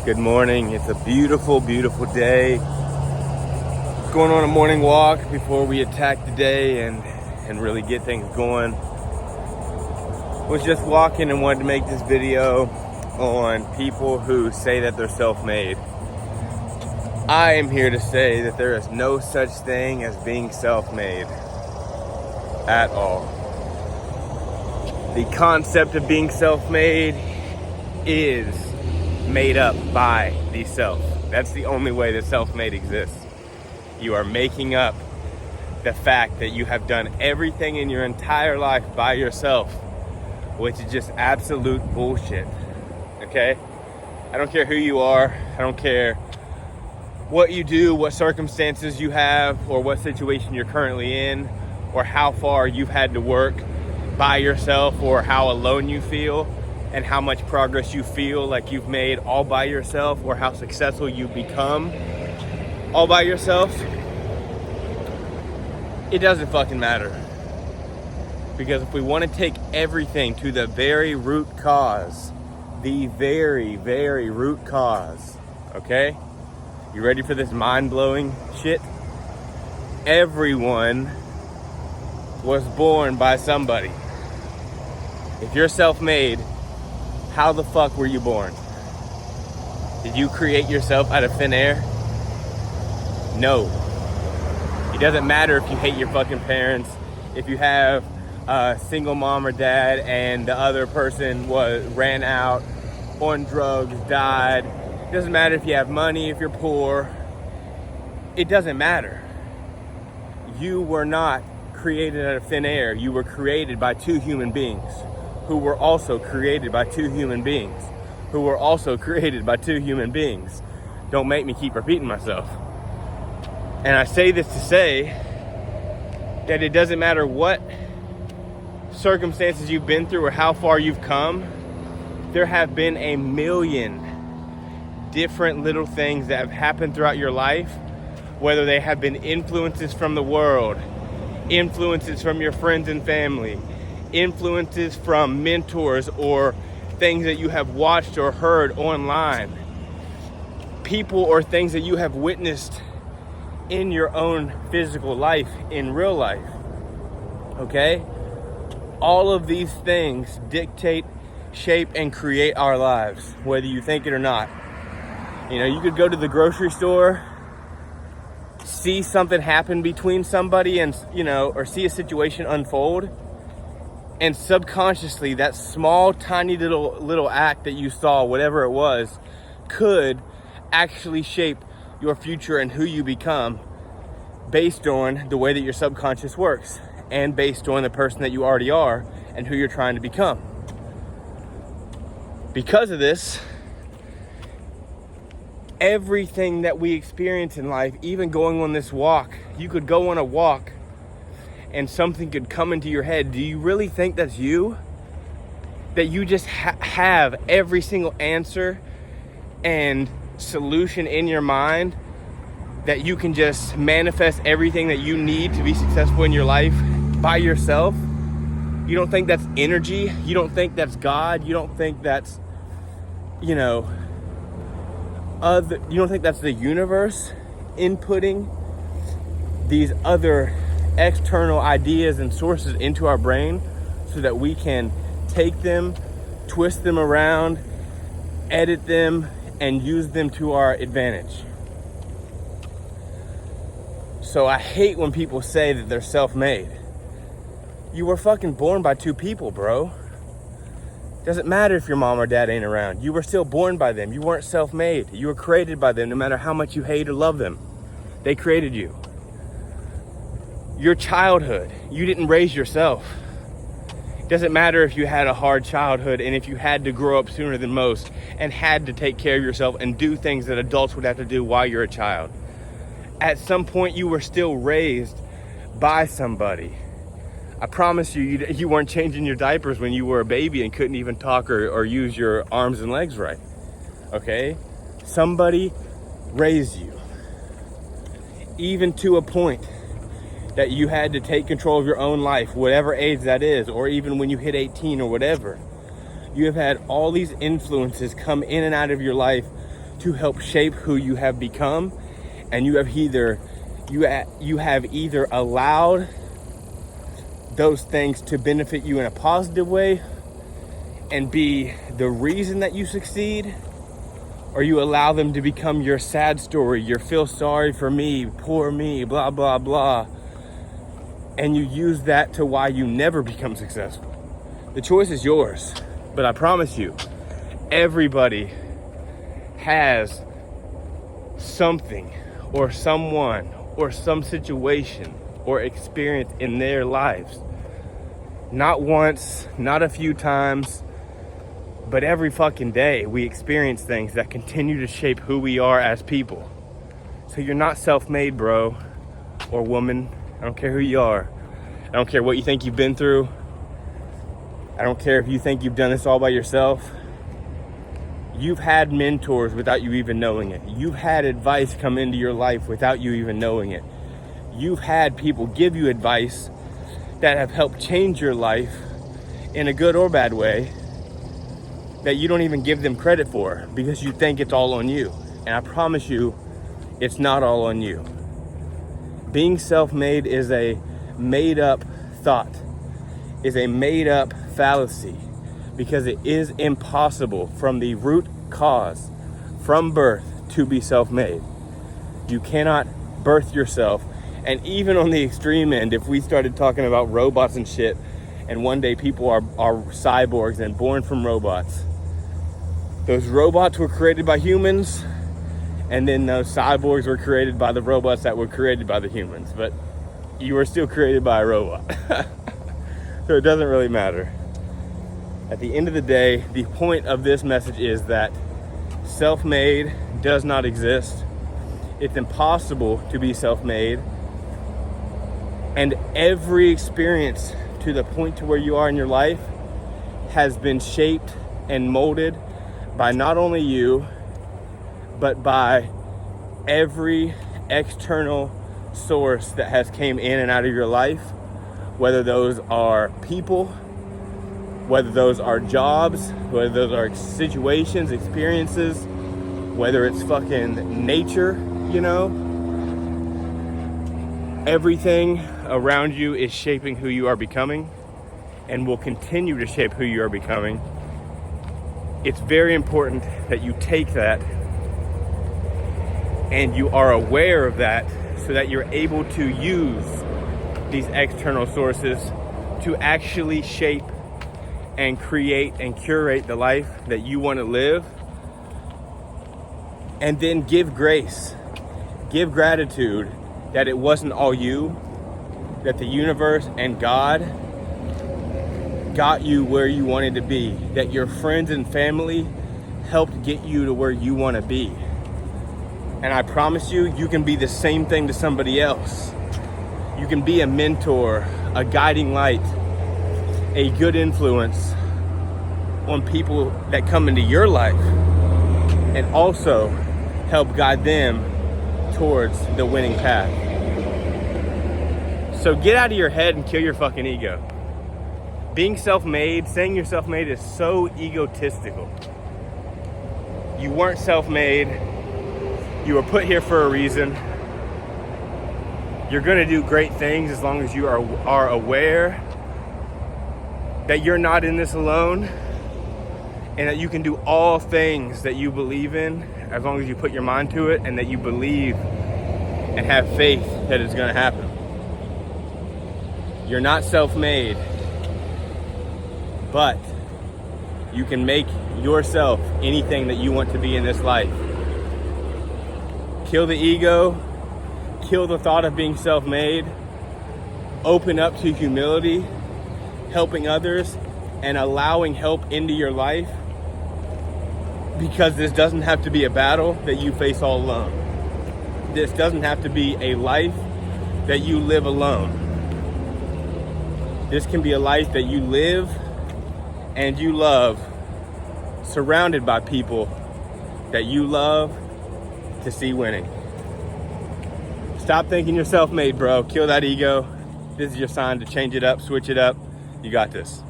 Good morning. It's a beautiful, beautiful day. Going on a morning walk before we attack the day and really get things going. Was just walking and wanted to make this video on people who say that they're self-made. I am here to say that there is no such thing as being self-made at all. The concept of being self-made is made up by the self. That's the only way that self-made exists. You are making up the fact that you have done everything in your entire life by yourself, which is just absolute bullshit. Okay? I don't care who you are. I don't care what you do, what circumstances you have, or what situation you're currently in, or how far you've had to work by yourself, or how alone you feel, and how much progress you feel like you've made all by yourself, or how successful you've become all by yourself. It doesn't fucking matter. Because if we want to take everything to the very root cause, the very, very root cause, okay? You ready for this mind-blowing shit? Everyone was born by somebody. If you're self-made, how the fuck were you born? Did you create yourself out of thin air? No. It doesn't matter if you hate your fucking parents, if you have a single mom or dad and the other person ran out on drugs, died. It doesn't matter if you have money, if you're poor. It doesn't matter. You were not created out of thin air. You were created by two human beings who were also created by two human beings who were also created by two human beings. Don't make me keep repeating myself. And I say this to say that it doesn't matter what circumstances you've been through or how far you've come. There have been a million different little things that have happened throughout your life, whether they have been influences from the world, influences from your friends and family, influences from mentors, or things that you have watched or heard online, people or things that you have witnessed in your own physical life, in real life, okay? All of these things dictate, shape, and create our lives, whether you think it or not. You know, you could go to the grocery store, see something happen between somebody and, or see a situation unfold, and subconsciously that small, tiny little act that you saw, whatever it was, could actually shape your future and who you become based on the way that your subconscious works and based on the person that you already are and who you're trying to become. Because of this, everything that we experience in life, even going on this walk, you could go on a walk and something could come into your head. Do you really think that's you? That you just have every single answer and solution in your mind, that you can just manifest everything that you need to be successful in your life by yourself? You don't think that's energy? You don't think that's God? You don't think that's, you don't think that's the universe inputting these other external ideas and sources into our brain so that we can take them, twist them around, edit them, and use them to our advantage? So I hate when people say that they're self-made. You were fucking born by two people, bro. Doesn't matter if your mom or dad ain't around. You were still born by them. You weren't self-made. You were created by them, no matter how much you hate or love them. They created you. Your childhood, you didn't raise yourself. It doesn't matter if you had a hard childhood and if you had to grow up sooner than most and had to take care of yourself and do things that adults would have to do while you're a child. At some point, you were still raised by somebody. I promise you weren't changing your diapers when you were a baby and couldn't even talk or use your arms and legs right. Okay? Somebody raised you. Even to a point that you had to take control of your own life, whatever age that is, or even when you hit 18 or whatever. You have had all these influences come in and out of your life to help shape who you have become, and you have either allowed those things to benefit you in a positive way and be the reason that you succeed, or you allow them to become your sad story, your feel sorry for me, poor me, blah, blah, blah, and you use that to why you never become successful. The choice is yours, but I promise you, everybody has something or someone or some situation or experience in their lives. Not once, not a few times, but every fucking day we experience things that continue to shape who we are as people. So you're not self-made, bro or woman. I don't care who you are. I don't care what you think you've been through. I don't care if you think you've done this all by yourself. You've had mentors without you even knowing it. You've had advice come into your life without you even knowing it. You've had people give you advice that have helped change your life in a good or bad way that you don't even give them credit for because you think it's all on you. And I promise you, it's not all on you. Being self-made is a made-up thought, is a made-up fallacy, because it is impossible from the root cause, from birth, to be self-made. You cannot birth yourself. And even on the extreme end, if we started talking about robots and shit, and one day people are cyborgs and born from robots, those robots were created by humans, and then those cyborgs were created by the robots that were created by the humans. But you were still created by a robot. So it doesn't really matter. At the end of the day, the point of this message is that self-made does not exist. It's impossible to be self-made. And every experience to the point to where you are in your life has been shaped and molded by not only you, but by every external source that has came in and out of your life, whether those are people, whether those are jobs, whether those are situations, experiences, whether it's fucking nature, you know. Everything around you is shaping who you are becoming and will continue to shape who you are becoming. It's very important that you take that and you are aware of that so that you're able to use these external sources to actually shape and create and curate the life that you want to live. And then give grace, give gratitude that it wasn't all you, that the universe and God got you where you wanted to be, that your friends and family helped get you to where you want to be. And I promise you, you can be the same thing to somebody else. You can be a mentor, a guiding light, a good influence on people that come into your life, and also help guide them towards the winning path. So get out of your head and kill your fucking ego. Being self-made, saying you're self-made is so egotistical. You weren't self-made. You were put here for a reason. You're gonna do great things as long as you are aware that you're not in this alone, and that you can do all things that you believe in as long as you put your mind to it and that you believe and have faith that it's gonna happen. You're not self-made, but you can make yourself anything that you want to be in this life. Kill the ego, kill the thought of being self-made, open up to humility, helping others, and allowing help into your life, because this doesn't have to be a battle that you face all alone. This doesn't have to be a life that you live alone. This can be a life that you live and you love, surrounded by people that you love to see winning. Stop thinking you're self-made, bro. Kill that ego. This is your sign to change it up, switch it up. You got this.